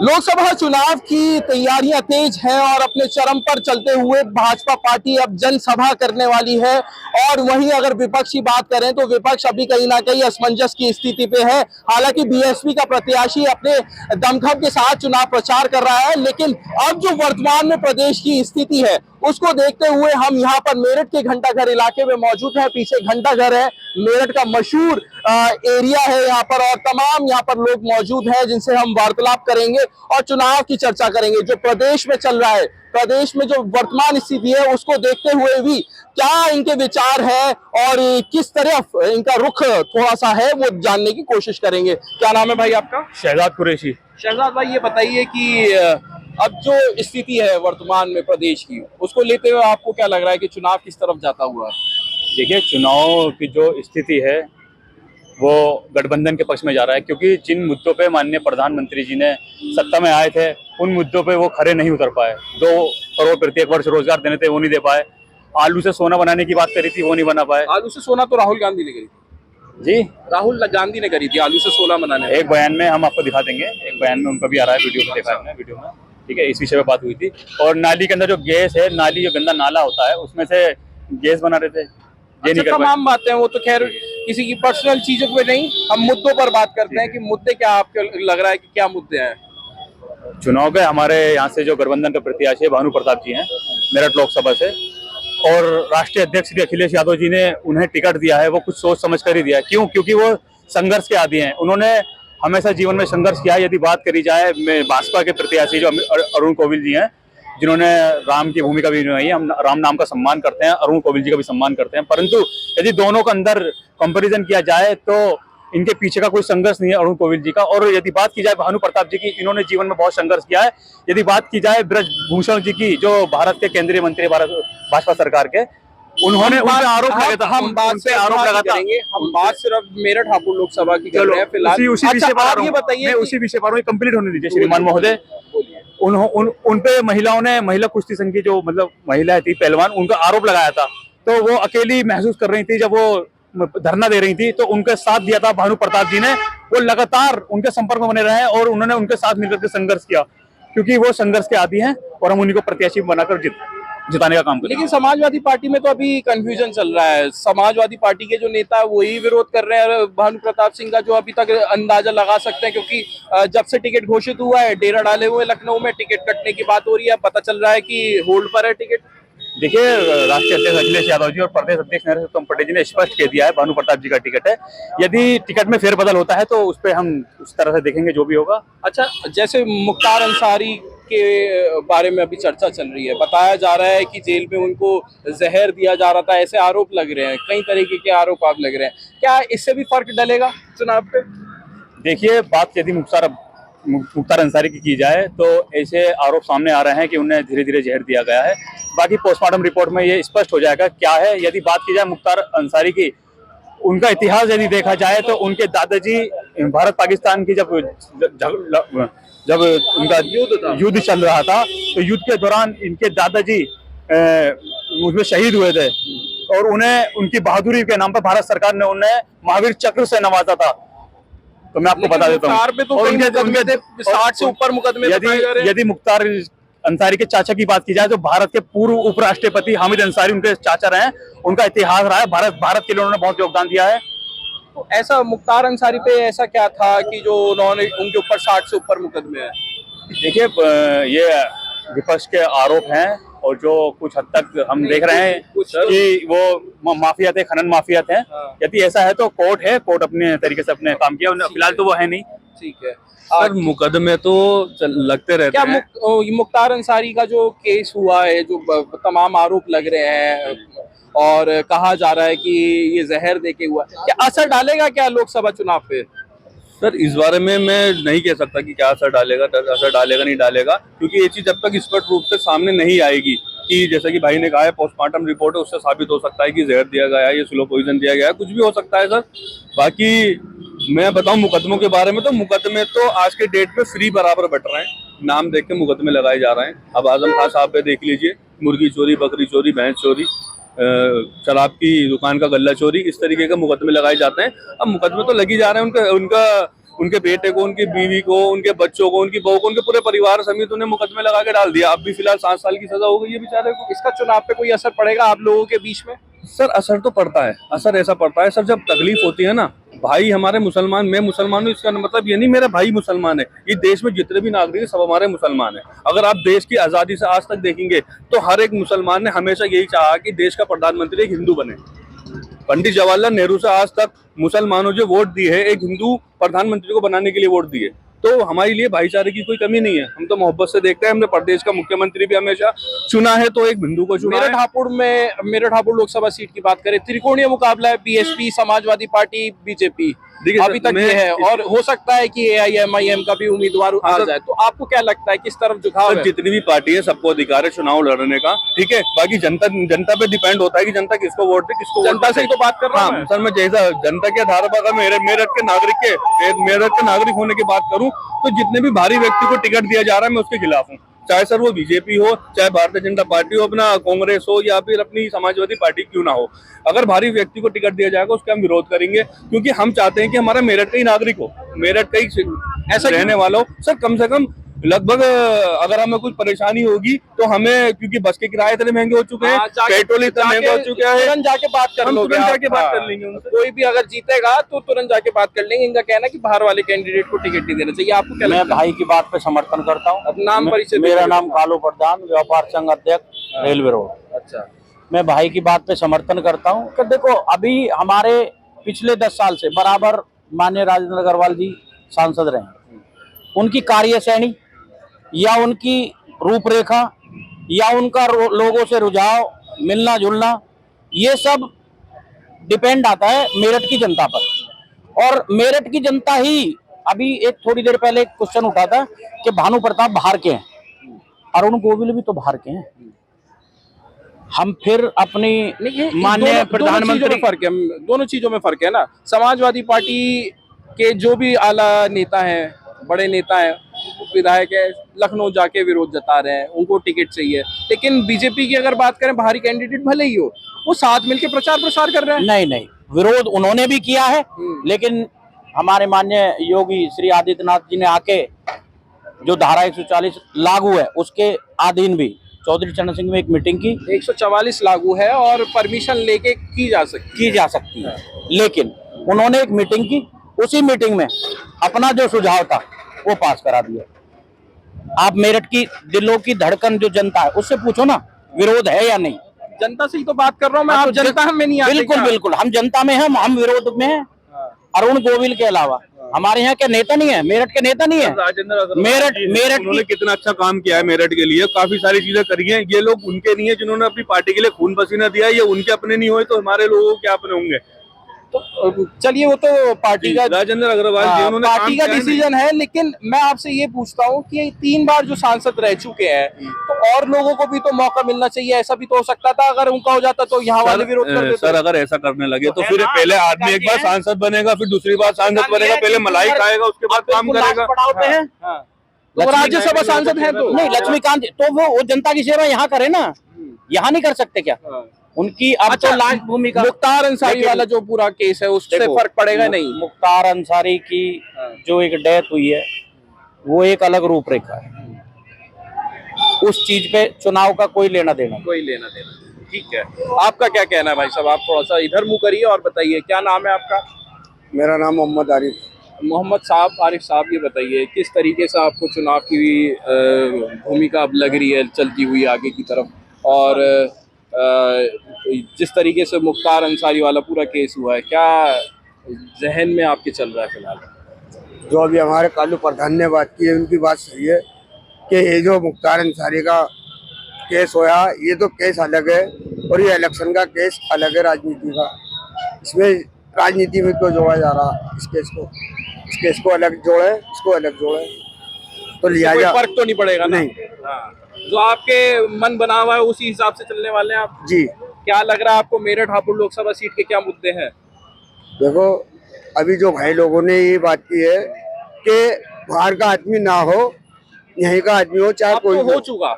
लोकसभा चुनाव की तैयारियां तेज हैं और अपने चरम पर चलते हुए भाजपा पार्टी अब जनसभा करने वाली है। और वहीं अगर विपक्ष की बात करें तो विपक्ष अभी कहीं ना कहीं असमंजस की स्थिति पे है। हालांकि बीएसपी का प्रत्याशी अपने दमखम के साथ चुनाव प्रचार कर रहा है, लेकिन अब जो वर्तमान में प्रदेश की स्थिति है उसको देखते हुए हम यहाँ पर मेरठ के घंटाघर इलाके में मौजूद हैं। पीछे घंटाघर है, मेरठ का मशहूर एरिया है यहाँ पर, और तमाम यहाँ पर लोग मौजूद हैं जिनसे हम वार्तालाप करेंगे और चुनाव की चर्चा करेंगे। जो प्रदेश में चल रहा है, प्रदेश में जो वर्तमान स्थिति है उसको देखते हुए भी क्या इनके विचार है और किस तरफ इनका रुख थोड़ा सा है वो जानने की कोशिश करेंगे। क्या नाम है भाई आपका? शहजाद कुरैशी। शहजाद भाई, ये बताइए कि अब जो स्थिति है वर्तमान में प्रदेश की, उसको लेते हुए आपको क्या लग रहा है कि चुनाव किस तरफ जाता हुआ है? देखिए, चुनाव की जो स्थिति है वो गठबंधन के पक्ष में जा रहा है, क्योंकि जिन मुद्दों पे माननीय प्रधानमंत्री जी ने सत्ता में आए थे उन मुद्दों पे वो खरे नहीं उतर पाए। 2 करोड़ प्रत्येक वर्ष रोजगार देने थे, वो नहीं दे पाए। आलू से सोना बनाने की बात करी थी, वो नहीं बना पाए। आलू से सोना तो राहुल गांधी ने करी थी जी, राहुल गांधी ने करी थी आलू से सोना बनाने। एक बयान में हम आपको दिखा देंगे, एक बयान में उनका भी आ रहा है, वीडियो में देखा है वीडियो में। ठीक है, इस विषय पे बात हुई थी। और नाली के अंदर जो गैस है, नाली जो गंदा नाला होता है उसमें से गैस बना रहे थे, ये नहीं कर पाए। तमाम बातें वो तो खैर किसी की पर्सनल चीजों पे नहीं, हम मुद्दों पर बात करते हैं कि मुद्दे क्या आपको लग रहा है कि क्या मुद्दे हैं चुनाव के? हमारे यहाँ से जो गठबंधन के प्रत्याशी भानु प्रताप जी हैं मेरठ लोकसभा से, और राष्ट्रीय अध्यक्ष श्री अखिलेश यादव जी ने उन्हें टिकट दिया है, वो कुछ सोच समझ कर ही दिया है। क्यों? क्योंकि वो संघर्ष के आदी हैं, उन्होंने हमेशा जीवन में संघर्ष किया है। यदि बात करी जाए भाजपा के प्रत्याशी जो अरुण कोविल जी हैं, जिन्होंने राम की भूमिका भी निभाई है, हम राम नाम का सम्मान करते हैं, अरुण कोविल जी का भी सम्मान करते हैं, परंतु यदि दोनों का अंदर कंपैरिजन किया जाए तो इनके पीछे का कोई संघर्ष नहीं है अरुण कोविल जी का। और यदि बात की जाए भानु प्रताप जी की, इन्होंने जीवन में बहुत संघर्ष किया है। यदि बात की जाए ब्रजभूषण जी की, जो भारत के केंद्रीय मंत्री भाजपा सरकार के, उन्होंने उन पे आरोप लगाया था। हम बात सिर्फ मेरठ हापुड़ लोकसभा की कर रहे हैं फिलहाल। उसी विषय पर ये बताइए, उसी विषय पर कंप्लीट होने दीजिए श्रीमान महोदय। उन पे महिलाओं ने, महिला कुश्ती संघ की जो मतलब महिलाएं थी पहलवान, उनका आरोप लगाया था। तो वो अकेली महसूस कर रही थी जब वो धरना दे रही थी, तो उनका साथ दिया था भानु प्रताप जी ने। वो लगातार उनके संपर्क में बने रहे हैं और उन्होंने उनके साथ मिलकर के संघर्ष किया, क्योंकि वो संघर्ष के आदी हैं और हम उन्हीं को प्रत्याशी बनाकर जिताने का काम करें। लेकिन समाजवादी पार्टी में तो अभी कंफ्यूजन चल रहा है। समाजवादी पार्टी के जो नेता वही विरोध कर रहे हैं भानु प्रताप सिंह का, जो अभी तक अंदाजा लगा सकते हैं, क्योंकि जब से टिकट घोषित हुआ है डेरा डाले हुए लखनऊ में, टिकट कटने की बात हो रही है, पता चल रहा है कि होल्ड पर है टिकट। देखिए, राष्ट्रीय अध्यक्ष अखिलेश यादव जी और प्रदेश अध्यक्ष नरेंद्र पटेल जी ने स्पष्ट कह दिया है भानु प्रताप जी का टिकट है। यदि टिकट में फेरबदल होता है तो उस पर हम उस तरह से देखेंगे जो भी होगा। अच्छा, जैसे मुख्तार अंसारी के बारे में अभी चर्चा चल रही है, बताया जा रहा है कि जेल में उनको जहर दिया जा रहा था, ऐसे आरोप लग रहे हैं, कई तरीके के आरोप आप लग रहे हैं। क्या इससे भी फर्क डलेगा चुनाव पे? देखिए, बात यदि मुख्तार अंसारी की जाए तो ऐसे आरोप सामने आ रहे हैं कि उन्हें धीरे धीरे जहर दिया गया है। बाकी पोस्टमार्टम रिपोर्ट में ये स्पष्ट हो जाएगा क्या है। यदि बात की जाए मुख्तार अंसारी की, उनका इतिहास यदि देखा जाए तो उनके दादाजी भारत पाकिस्तान की जब उनका युद्ध चल रहा था, तो युद्ध के दौरान इनके दादाजी उसमें शहीद हुए थे और उन्हें उनकी बहादुरी के नाम पर भारत सरकार ने उन्हें महावीर चक्र से नवाजा था। तो मैं आपको बता देता हूँ, तो 60 से ऊपर मुकदमे। यदि मुख्तार अंसारी के चाचा की बात की जाए तो भारत के पूर्व उपराष्ट्रपति हामिद अंसारी उनके चाचा रहे हैं, उनका इतिहास रहा है, भारत के लिए उन्होंने बहुत योगदान दिया है। तो ऐसा मुख्तार अंसारी पे ऐसा क्या था कि जो उन्होंने उनके ऊपर 60 से ऊपर मुकदमे हैं? देखिए, ये विपक्ष के आरोप हैं और जो कुछ हद तक हम देख रहे हैं कि वो माफिया थे, खनन माफिया थे। यदि ऐसा है तो कोर्ट है, कोर्ट अपने तरीके से अपने काम किया, फिलहाल तो वो है नहीं। ठीक है सर, मुकदमे तो लगते रहते हैं। क्या मुख्तार अंसारी का जो केस हुआ है, जो तमाम आरोप लग रहे हैं और कहा जा रहा है कि ये जहर देके हुआ, क्या असर डालेगा क्या लोकसभा चुनाव पे? सर, इस बारे में मैं नहीं कह सकता कि क्या असर डालेगा नहीं डालेगा, क्योंकि ये चीज जब तक स्पष्ट रूप से सामने नहीं आएगी कि जैसे कि भाई ने कहा है पोस्टमार्टम रिपोर्ट है, उससे साबित हो सकता है कि जहर दिया गया है, ये स्लो पॉइजन दिया गया है, कुछ भी हो सकता है सर। बाकी मैं बताऊं मुकदमों के बारे में, तो मुकदमे तो आज के डेट में फ्री बराबर बट रहे हैं, नाम देख के मुकदमे लगाए जा रहे हैं। अब आजम खान साहब पे देख लीजिए, मुर्गी चोरी, बकरी चोरी, भैंस चोरी, शराब की दुकान का गल्ला चोरी, इस तरीके के मुकदमे लगाए जाते हैं। अब मुकदमे तो लगी जा रहे हैं, उनके बेटे को, उनकी बीवी को, उनके बच्चों को, उनकी बहू को, उनके पूरे परिवार समेत उन्हें मुकदमे लगा के डाल दिया। अब भी फिलहाल 7 साल की सजा हो गई है बेचारे को। इसका चुनाव पे कोई असर पड़ेगा आप लोगों के बीच में? सर असर तो पड़ता है, असर ऐसा पड़ता है सर, जब तकलीफ होती है ना, भाई हमारे मुसलमान, मैं मुसलमान हूँ, इसका मतलब ये नहीं मेरा भाई मुसलमान है, ये देश में जितने भी नागरिक हैं सब हमारे मुसलमान हैं। अगर आप देश की आज़ादी से आज तक देखेंगे तो हर एक मुसलमान ने हमेशा यही चाहा कि देश का प्रधानमंत्री एक हिंदू बने। पंडित जवाहरलाल नेहरू से आज तक मुसलमानों जो वोट दिए है, एक हिंदू प्रधानमंत्री को बनाने के लिए वोट दिए। तो हमारे लिए भाईचारे की कोई कमी नहीं है, हम तो मोहब्बत से देखते हैं। हमने प्रदेश का मुख्यमंत्री भी हमेशा चुना है तो एक हिंदू को चुना है। मेरठ हापुड़ लोकसभा सीट की बात करें, त्रिकोणीय मुकाबला है, बीएसपी, समाजवादी पार्टी, बीजेपी अभी तक ये है, और हो सकता है कि AIMIM का भी उम्मीदवार आ जाए। तो आपको क्या लगता है किस तरफ झुकाव है? जितनी भी पार्टी है सबको अधिकार है चुनाव लड़ने का, ठीक है। बाकी जनता पे डिपेंड होता है कि जनता किसको वोट दे, किसको। जनता से ही तो बात कर रहा हूं सर, मैं जैसा जनता के आधार पर अगर मेरठ के नागरिक होने की बात करूं तो जितने भी भारी व्यक्ति को टिकट दिया जा रहा है मैं उसके खिलाफ हूँ। चाहे सर वो बीजेपी हो, चाहे भारतीय जनता पार्टी हो, अपना कांग्रेस हो, या फिर अपनी समाजवादी पार्टी क्यों ना हो, अगर भारी व्यक्ति को टिकट दिया जाएगा उसका हम विरोध करेंगे, क्योंकि हम चाहते हैं कि हमारा मेरठ का ही नागरिक हो, मेरठ का ही ऐसा रहने वाला हो। सर कम से कम लगभग अगर हमें कुछ परेशानी होगी तो हमें, क्योंकि बस के किराए इतने महंगे हो चुके हैं, पेट्रोल इतना महंगा हो चुका है, तुरंत जाके बात कर लोगे, तुरंत जाके बात कर लेंगे उनसे। कोई भी अगर जीतेगा तो तुरंत जाके बात कर लेंगे। इनका कहना है कि बाहर वाले कैंडिडेट को टिकट नहीं देना चाहिए। आपको क्या लगता है? मैं भाई की बात पे समर्थन करता हूँ। नाम परिचय? मेरा नाम कालू प्रधान, व्यापार संघ अध्यक्ष, रेलवे रोड। अच्छा, मैं भाई की बात पे समर्थन करता हूँ कि देखो अभी हमारे पिछले 10 साल से बराबर माननीय राजेंद्र अग्रवाल जी सांसद रहे, उनकी कार्यशैली या उनकी रूपरेखा या उनका लोगों से रुझाव, मिलना जुलना, ये सब डिपेंड आता है मेरठ की जनता पर। और मेरठ की जनता ही, अभी एक थोड़ी देर पहले एक क्वेश्चन उठा था कि भानु प्रताप बाहर के हैं, अरुण गोविल भी तो बाहर के हैं। हम फिर अपनी माननीय प्रधानमंत्री, फर्क है, दोनों चीजों में फर्क है ना। समाजवादी पार्टी के जो भी आला नेता हैं, बड़े नेता हैं, विधायक है, लखनऊ जाके विरोध जता रहे हैं, उनको टिकट चाहिए। लेकिन बीजेपी की अगर बात करें, बाहरी कैंडिडेट भले ही हो, वो साथ मिलकर प्रचार प्रसार कर रहे हैं। नहीं, विरोध उन्होंने भी किया है, लेकिन हमारे माननीय योगी श्री आदित्यनाथ जी ने आके जो धारा 144 लागू है उसके अधीन भी चौधरी चरण सिंह में एक मीटिंग की। 144 लागू है और परमिशन लेके की जा सकती है। लेकिन उन्होंने एक मीटिंग की, उसी मीटिंग में अपना जो सुझाव था वो पास करा दिया। आप मेरठ की दिलों की धड़कन जो जनता है उससे पूछो ना, विरोध है या नहीं। जनता से ही तो बात कर रहा हूँ मैं। आप जनता में नहीं आते? बिल्कुल हम जनता में हैं, हम विरोध में हैं। अरुण गोविल के अलावा हमारे यहाँ के नेता नहीं है, मेरठ के नेता नहीं है। मेरठ उन्होंने कितना अच्छा काम किया है मेरठ के लिए, काफी सारी चीजें करी हैं। ये लोग उनके नहीं है जिन्होंने अपनी पार्टी के लिए खून पसीना दिया, ये उनके अपने नहीं हुए तो हमारे लोगों के अपने होंगे। तो चलिए, वो तो पार्टी का, राजेंद्र अग्रवाल जी उन्होंने पार्टी का डिसीजन है। लेकिन मैं आपसे ये पूछता हूँ कि 3 बार जो सांसद रह चुके हैं, तो और लोगों को भी तो मौका मिलना चाहिए। ऐसा भी तो हो सकता था, अगर उनका हो जाता तो यहाँ वाले विरोध कर देते। सर अगर ऐसा करने लगे तो फिर पहले आदमी एक बार सांसद बनेगा, फिर दूसरी बार सांसद बनेगा, पहले मलाई खाएगा, उसके बाद काम करेगा। तो राज्यसभा सांसद है तो नहीं, लक्ष्मीकांत तो वो जनता की सेवा यहाँ करे ना, यहाँ नहीं कर सकते क्या? उनकी अब तो लास्ट भूमिका। मुख्तार अंसारी वाला जो पूरा केस है उससे फर्क पड़ेगा नहीं? मुख्तार अंसारी की जो एक डेथ हुई है वो एक अलग रूपरेखा है, उस चीज पे चुनाव का कोई लेना देना ठीक है। आपका क्या कहना है भाई साहब? आप थोड़ा सा इधर मुंह करिए और बताइए, क्या नाम है आपका? मेरा नाम मोहम्मद आरिफ। मोहम्मद साहब, आरिफ साहब, ये बताइए किस तरीके से आपको चुनाव की भूमिका अब लग रही है चलती हुई आगे की तरफ, और जिस तरीके से मुख्तार अंसारी वाला पूरा केस हुआ है, क्या जहन में आपके चल रहा है फिलहाल? जो अभी हमारे कालू प्रधान ने बात की है, उनकी बात सही है कि ये जो मुख्तार अंसारी का केस होया, ये तो केस अलग है और ये इलेक्शन का केस अलग है राजनीति का। इसमें राजनीति में क्यों जोड़ा जा रहा इस केस को अलग जोड़े, इसको अलग जोड़े, तो लिया जा फर्क तो नहीं पड़ेगा ना? जो आपके मन बना हुआ है उसी हिसाब से चलने वाले हैं आप जी। क्या लग रहा है आपको, मेरठ हापुड़ लोकसभा सीट के क्या मुद्दे हैं? देखो, अभी जो भाई लोगों ने ये बात की है कि बाहर का आदमी ना हो, यहीं का आदमी हो, चाहे कोई हो चुका,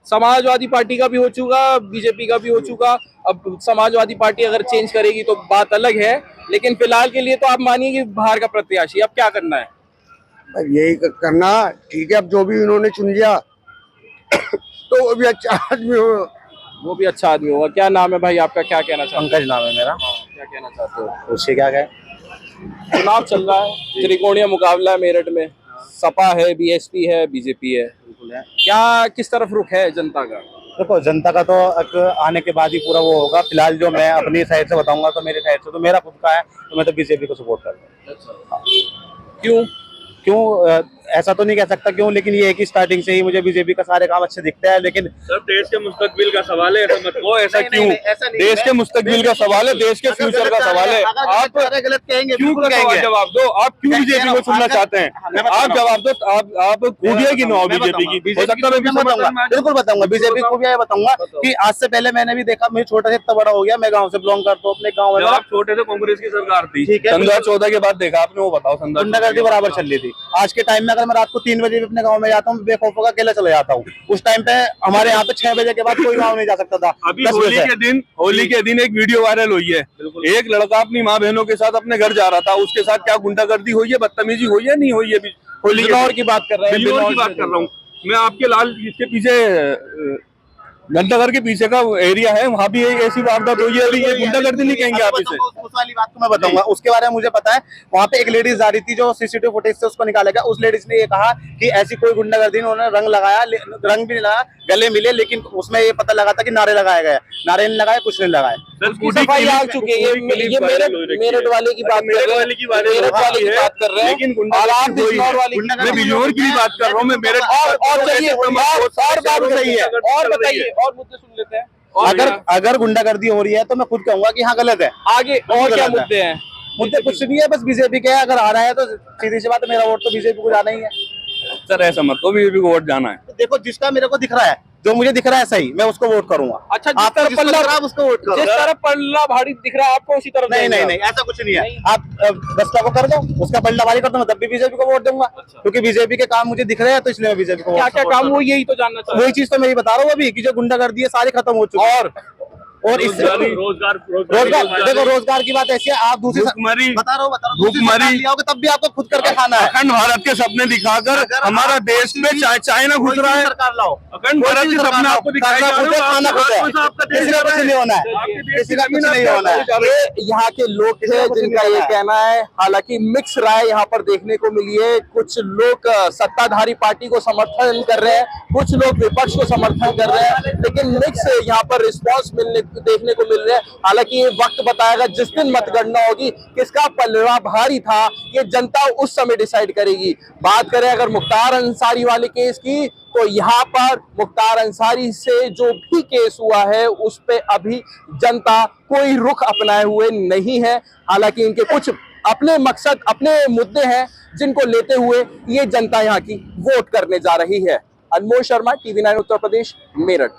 समाजवादी पार्टी का भी हो चुका, बीजेपी का भी हो चुका। अब समाजवादी पार्टी अगर चेंज करेगी तो बात अलग है, लेकिन फिलहाल के लिए तो आप मानिए कि बाहर का प्रत्याशी, अब क्या करना है? अब यही करना ठीक है। अब जो भी उन्होंने चुन लिया तो वो भी अच्छा आदमी हो। वो भी अच्छा आदमी होगा। क्या नाम है भाई आपका, क्या कहना चाहते पंकज नाम है मेरा। हो? क्या कहना चाहते हो? उससे क्या कहे? चुनाव चल रहा है, त्रिकोणीय मुकाबला है मेरठ में, सपा है, बीएसपी है, बीजेपी है, क्या किस तरफ रुख है जनता का? देखो, जनता का तो आने के बाद ही पूरा वो होगा। फिलहाल जो मैं अपनी साइड से बताऊंगा तो मेरे साइड से तो मेरा खुद का है, तो मैं तो बीजेपी को सपोर्ट कर रहा हूँ। क्यों? क्यों ऐसा तो नहीं कह सकता क्यों, लेकिन ये है कि स्टार्टिंग से ही मुझे बीजेपी का सारे काम अच्छे दिखते हैं। लेकिन सर देश के मुस्तकबिल का सवाल है, ऐसा मत कहो। ऐसा नहीं, क्यों? नहीं, ऐसा नहीं देश है। के मुस्तकबिल का सवाल है, देश के फ्यूचर का सवाल है। आप गलत कहेंगे, क्यों बिल्कुल का कहेंगे। जवाब दो। आप क्यों बीजेपी को चुनना चाहते हैं? मैं बता आप रहा हूँ। जवाब दो। आप खूबियां गिनाओ बीजेपी की। हो सकता है बिल्कुल बताऊंगा बीजेपी को भी। यह बताऊंगा कि आज से पहले मैंने भी देखा, मैं छोटा से इतना बड़ा हो गया, मैं गांव से बिलोंग करता हूँ। अपने गांव में जब आप छोटे थे कांग्रेस की सरकार थी, ठीक है। सन 2014 के बाद देखा आपने, वो बताओ। सन 2014 गुंडागर्दी बराबर चल रही थी। आज के टाइम में अगर मैं रात को 3 बजे भी अपने गांव में जाता हूँ, बेखौफ होकर अकेला चले जाता हूँ। उस टाइम पे हमारे यहाँ पे 6 बजे के बाद कोई गांव नहीं जा सकता था। अभी 10 होली बजे के दिन एक वीडियो वायरल हुई है। एक लड़का अपनी माँ बहनों के साथ अपने घर जा रहा था, उसके साथ क्या गुंडागर्दी हुई है, बदतमीजी हुई है, नहीं हुई है? होली बिजनौर की बात कर रहे हैं, बिजनौर की बात कर रहा हूँ मैं। आपके लाल इसके पीछे घंटाघर के पीछे का एरिया है, वहाँ भी ऐसी वारदात हुई है। अभी ये गुंडागर्दी नहीं कहेंगे आप इसे? उस वाली बात को मैं बताऊंगा, उसके बारे में मुझे पता है। वहाँ पे एक लेडीज जा रही थी, जो सीसीटीवी फुटेज से उसको निकाला गया। उस लेडीज ने ये कहा कि ऐसी कोई गुंडागर्दी, उन्होंने रंग लगाया, रंग भी नहीं लगाया, गले मिले, लेकिन उसमें ये पता लगा था कि नारे लगाए गए। नारे नहीं लगाए, कुछ नहीं लगाए। उसकी सफाई आ चुकी है। ये मेरठ वाले की बात कर रहे हैं, मेरठ वाले की बात कर रहे हैं, लेकिन और आप बिजनौर वाले की मैं बिजनौर की भी बात कर रहा हूँ। मैं मेरठ और चलिए और बात सही है, और बताइए, और मुद्दे सुन लेते हैं। अगर गुंडागर्दी हो रही है तो मैं खुद कहूंगा कि हाँ गलत है। आगे और क्या मुद्दे हैं? मुद्दे कुछ नहीं है, बस बीजेपी के अगर आ रहा है तो सीधी सी बात है, मेरा वोट तो बीजेपी को जाना ही है। सर ऐसा मत तो बीजेपी को वोट जाना है। देखो, जिसका मेरे को दिख रहा है, जो मुझे दिख रहा है सही, मैं उसको वोट करूंगा। अच्छा, आपको जिसको दिख रहा है, उसको वोट करो। जिस तरह पल्ला भारी दिख रहा है आपको, उसी तरफ नहीं नहीं नहीं, ऐसा कुछ नहीं है। आप बसपा को कर दो, उसका पलटा भारी कर दो, मैं तब भी बीजेपी को वोट दूंगा। क्योंकि बीजेपी के काम मुझे दिख रहे हैं, तो इसलिए मैं बीजेपी को क्या क्या काम हुआ, यही तो जानना चाहिए। वही चीज तो मैं बता रहा हूँ अभी, कि जो गुंडागर्दी है सारी खत्म हो चुकी है। और इससे रोजगार देखो, रोजगार की बात ऐसी है, आप दूसरी भूखमरी बता रहा हूँ भूखमरी आओगे तब भी आपको खुद करके खाना है। अखंड भारत के सपने दिखाकर हमारा देश में चाइना घुस रहा है। सरकार लाओ, अखंड भारत के सपने आपको दिखाई जा रहे हैं। खाना खुद है, किसी का कुछ नहीं होना है, किसी का कुछ नहीं होना है। ये यहाँ के लोग थे जिनका ये कहना है। हालांकि मिक्स राय यहाँ पर देखने को मिली है। कुछ लोग सत्ताधारी पार्टी को समर्थन कर रहे हैं, कुछ लोग विपक्ष को समर्थन कर रहे हैं, लेकिन मिक्स यहाँ पर रिस्पॉन्स देखने को मिल रहा है। हालांकि ये वक्त बताएगा, जिस दिन मतगणना होगी, किसका पलड़ा भारी था ये जनता उस समय डिसाइड करेगी। बात करें अगर मुख्तार अंसारी वाले केस की, तो यहाँ पर मुख्तार अंसारी से जो भी केस हुआ है उस पे अभी जनता कोई रुख अपनाए हुए नहीं है। हालांकि इनके कुछ अपने मकसद, अपने मुद्दे हैं जिनको लेते हुए ये जनता यहाँ की वोट करने जा रही है। अनमोल शर्मा, TV9 उत्तर प्रदेश, मेरठ।